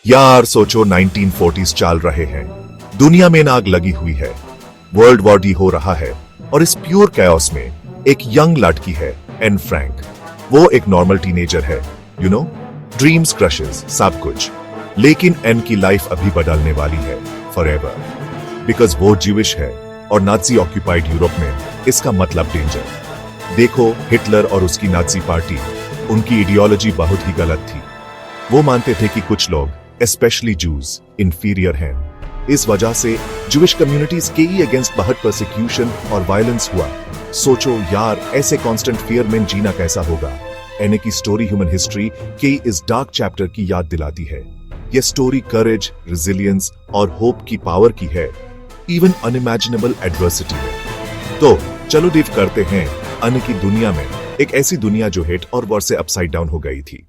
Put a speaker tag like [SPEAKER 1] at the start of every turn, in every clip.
[SPEAKER 1] यार सोचो 1940s चल रहे हैं, दुनिया में आग लगी हुई है, वर्ल्ड वॉर डी हो रहा है और इस प्योर कैओस में एक यंग लड़की है एन फ्रैंक। वो एक नॉर्मल टीनेजर है, यू नो, ड्रीम्स, क्रशेस, सब कुछ। लेकिन एन की लाइफ अभी बदलने वाली है फॉरएवर, बिकॉज वो ज्यूइश है और नाजी ऑक्यूपाइड यूरोप में इसका मतलब डेंजर। देखो, हिटलर और उसकी नाजी पार्टी, उनकी आइडियोलॉजी बहुत ही गलत थी। वो मानते थे कि कुछ लोग, स्पेशली जूज, इंफीरियर हैं। इस वजह से जूइश कम्युनिटीज के ही अगेंस्ट बहुत परसिक्यूशन और वायलेंस हुआ। सोचो यार, ऐसे कांस्टेंट फियर में जीना कैसा होगा। एने की स्टोरी ह्यूमन हिस्ट्री के इस डार्क चैप्टर की याद दिलाती है। यह स्टोरी करेज, रेजिलियंस और होप की पावर की है, इवन अनइमेजिनेबल एडवर्सिटी में। तो चलो डिव करते हैं अन की दुनिया में, एक ऐसी दुनिया जो हेट और वॉर से अपसाइड डाउन हो गई थी।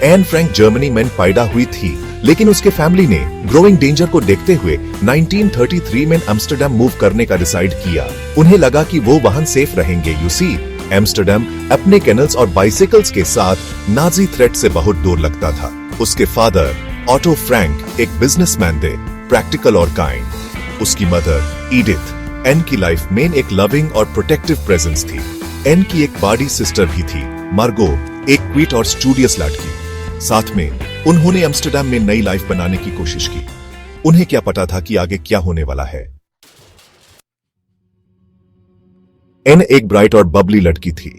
[SPEAKER 1] एन फ्रैंक जर्मनी में पैदा हुई थी, लेकिन उसके फैमिली ने ग्रोइंग डेंजर को देखते हुए 1933 में एम्स्टर्डम मूव करने का डिसाइड किया। उन्हें लगा कि वो वहां सेफ रहेंगे। यू सी, एम्स्टर्डम अपने कैनल्स और बाइसिकल्स के साथ नाजी थ्रेट से बहुत दूर लगता था। उसके फादर ऑटो फ्रैंक एक बिजनेसमैन थे, प्रैक्टिकल और काइंड। उसकी मदर ईडिथ एन की लाइफ में एक लविंग और प्रोटेक्टिव प्रेजेंस थी। एन की एक बड़ी सिस्टर भी थी, मार्गो, एक क्विट और स्टूडियस लड़की। साथ में उन्होंने एम्स्टर्डम में नई लाइफ बनाने की कोशिश की। उन्हें क्या पता था कि आगे क्या होने वाला है। एन एक ब्राइट और बबली लड़की थी,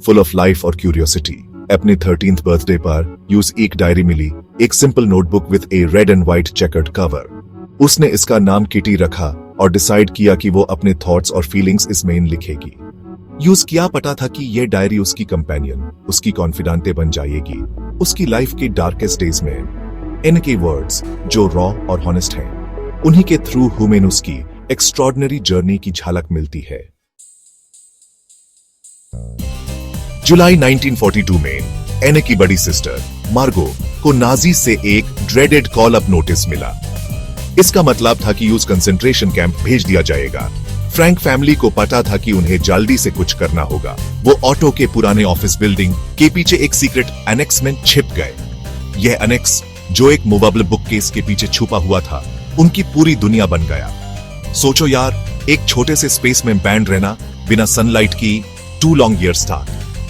[SPEAKER 1] फुल ऑफ लाइफ और क्यूरियोसिटी। अपने 13th बर्थडे पर यूज एक डायरी मिली, एक simple notebook with a red and white checkered cover. उसने इसका नाम किटी रखा और डिसाइड किया कि वो अपने थॉट्स और फीलिंग्स इसमें लिखेगी। यूज क्या पता था कि यह डायरी उसकी कंपेनियन, उसकी कॉन्फिडेंटे बन जाएगी उसकी लाइफ के डार्केस्ट डेज में। इनके वर्ड्स जो रॉ और हॉनेस्ट हैं, उन्हीं के थ्रू हुमेन उसकी एक्स्ट्रॉर्डिनरी जर्नी की झलक मिलती है। जुलाई 1942 में एन की बड़ी सिस्टर मार्गो को नाजी से एक ड्रेडेड कॉल अप नोटिस मिला। इसका मतलब था कि यूज कंसेंट्रेशन कैंप भेज दिया जाएगा। फ्रैंक फैमिली को पता था कि उन्हें जल्दी से कुछ करना होगा। वो ऑटो के पुराने ऑफिस बिल्डिंग के पीछे एक सीक्रेट एनेक्स में छिप गए। यह एनेक्स, जो एक मूवेबल बुक केस के पीछे छुपा हुआ था, उनकी पूरी दुनिया बन गया। सोचो यार, एक छोटे से स्पेस में बैंड रहना बिना सनलाइट की 2 लॉन्ग ईयर्स था।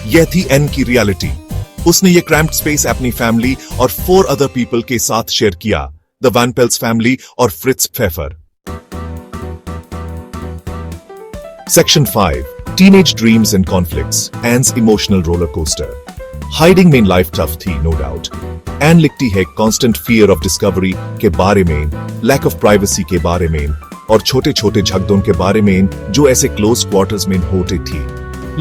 [SPEAKER 1] यह थी एन की रियलिटी। उसने ये क्रैम्प्ड स्पेस अपनी फैमिली और 4 अदर पीपल के साथ शेयर किया, द वैन पेल्स फैमिली और Fritz Pfeffer. Section 5. Teenage Dreams and Conflicts. Anne's emotional roller coaster. Hiding में life tough थी, no doubt. Anne लिखती है constant fear of discovery के बारे में, lack of privacy के बारे में और छोटे छोटे झगड़ों के बारे में जो ऐसे close quarters में होते थी।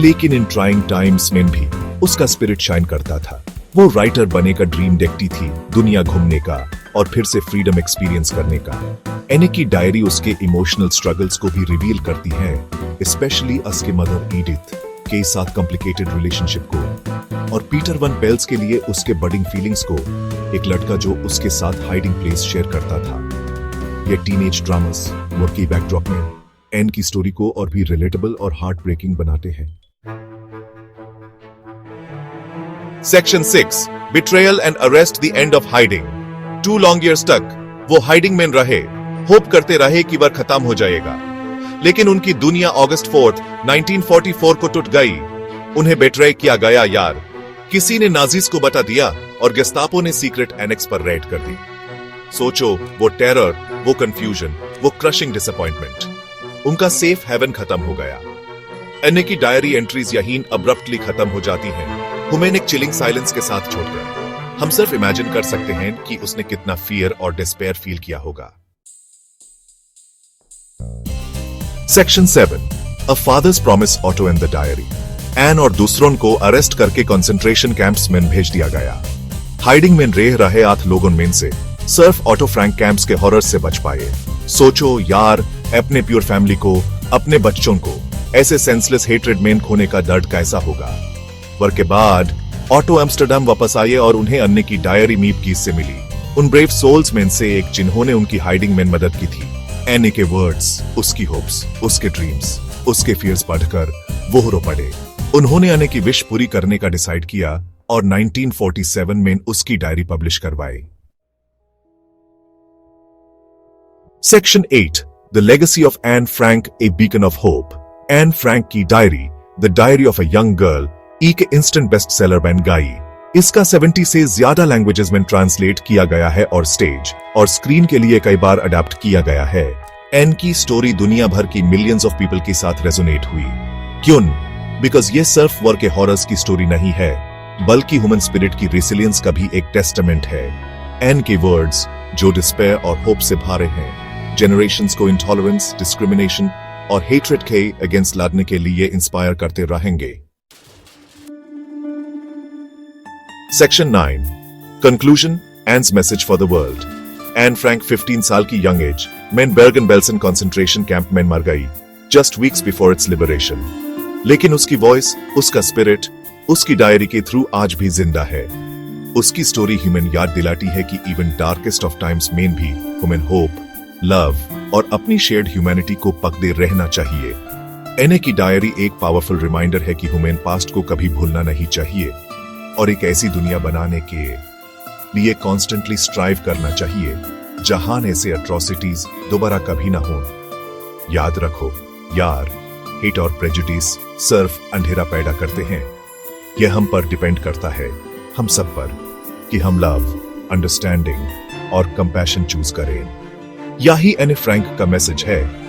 [SPEAKER 1] लेकिन in trying times में भी उसका spirit shine करता था। वो राइटर बने का ड्रीम देखती थी, दुनिया घूमने का और फिर से फ्रीडम एक्सपीरियंस करने का। एने की डायरी उसके इमोशनल स्ट्रगल्स को भी रिवील करती है, स्पेशली उसके मदर ईडिथ के साथ कॉम्प्लिकेटेड रिलेशनशिप को और पीटर वन पेल्स के लिए उसके बडिंग फीलिंग्स को, एक लड़का जो उसके साथ हाइडिंग प्लेस शेयर करता था। ये टीनेज ड्रामास वर्क की बैकड्रॉप में एन की स्टोरी को और भी रिलेटेबल और हार्ट ब्रेकिंग बनाते हैं। Section 6. Betrayal and arrest, the end of hiding. 2 long years तक वो हाइडिंग में रहे, होप करते रहे कि वह खत्म हो जाएगा। लेकिन उनकी दुनिया August 4, 1944 को टूट गई। उन्हें बेट्रे किया गया यार। किसी ने नाजीज को बता दिया और गेस्टापो ने सीक्रेट एनेक्स पर रेड कर दी। सोचो, वो टेरर, वो कंफ्यूजन, वो क्रशिंग डिसअपॉइंटमेंट, उनका सेफ हेवन खत्म हो गया। एने की डायरी एंट्रीज यहीं अब्रप्टली खत्म हो जाती हैं, हुमेन एक चिलिंग साइलेंस के साथ छोड़कर। हम सिर्फ इमेजिन कर सकते हैं कि उसने कितना फियर और डिस्पेयर फील किया होगा। Section 7. A father's promise, Otto and the diary. Anne और दूसरों को अरेस्ट करके कंसंट्रेशन कैंप्स में भेज दिया गया। हाइडिंग में रह रहे 8 लोगों में से सिर्फ ऑटो फ्रैंक कैंप्स के हॉरर से बच पाए। सोचो यार, अपने प्योर फैमिली को, अपने बच्चों को ऐसे सेंसलेस हेट्रेड में खोने का दर्द कैसा होगा। वर्क के बाद ऑटो एम्स्टर्डम वापस आए और उन्हें अन्य की डायरी मीप की से मिली, उन ब्रेव सोल्स में से एक जिन्होंने उनकी हाइडिंग में मदद की थी। एने के वर्ड्स, उसकी होप्स, उसके ड्रीम्स, उसके फियर्स पढ़कर वो रो पड़े। उन्होंने अने की विश पूरी करने का डिसाइड किया और 1947 में उसकी डायरी पब्लिश करवाई। Section 8 the legacy of Anne Frank, a beacon of hope. Anne Frank की diary, the diary of a young girl, एक इंस्टेंट बेस्ट सेलर बन गई। इसका 70 से ज्यादा लैंग्वेजेस में ट्रांसलेट किया गया है और स्टेज और स्क्रीन के लिए कई बार अडेप्ट किया गया है। एन की स्टोरी दुनिया भर की मिलियंस ऑफ पीपल के साथ रेजोनेट हुई। क्यों? बिकॉज ये सिर्फ वॉर के हॉरर्स की स्टोरी नहीं है, बल्कि ह्यूमन स्पिरिट की रेसिलियंस का भी एक टेस्टामेंट है। एन के वर्ड्स, जो डिस्पेयर और होप से भरे हैं, जनरेशंस को इंटॉलरेंस, डिस्क्रिमिनेशन और हेट्रेड के अगेंस्ट लड़ने के लिए इंस्पायर करते रहेंगे। Section 9 conclusion, Anne's message for the world. Anne Frank 15 साल की यंग एज में बेर्गन-बेल्सन कंसंट्रेशन कैंप में मर गई, just weeks before it's liberation. लेकिन उसकी वॉइस, उसका स्पिरिट, उसकी डायरी के थ्रू आज भी जिंदा है। उसकी स्टोरी ह्यूमन याद दिलाती है कि इवन डार्केस्ट ऑफ टाइम्स में भी ह्यूमन होप, लव और अपनी शेयर्ड ह्यूमैनिटी को पकड़े रहना चाहिए। एने की डायरी एक पावरफुल रिमाइंडर है कि ह्यूमन पास्ट को कभी भूलना नहीं चाहिए और एक ऐसी दुनिया बनाने के लिए कॉन्स्टेंटली स्ट्राइव करना चाहिए जहां ऐसे एट्रोसिटीज दोबारा कभी ना हो। याद रखो यार, हेट और प्रेजुडिस सिर्फ अंधेरा पैदा करते हैं। यह हम पर डिपेंड करता है, हम सब पर, कि हम लव, अंडरस्टैंडिंग और कंपैशन चूज करें। यही एने फ्रैंक का मैसेज है।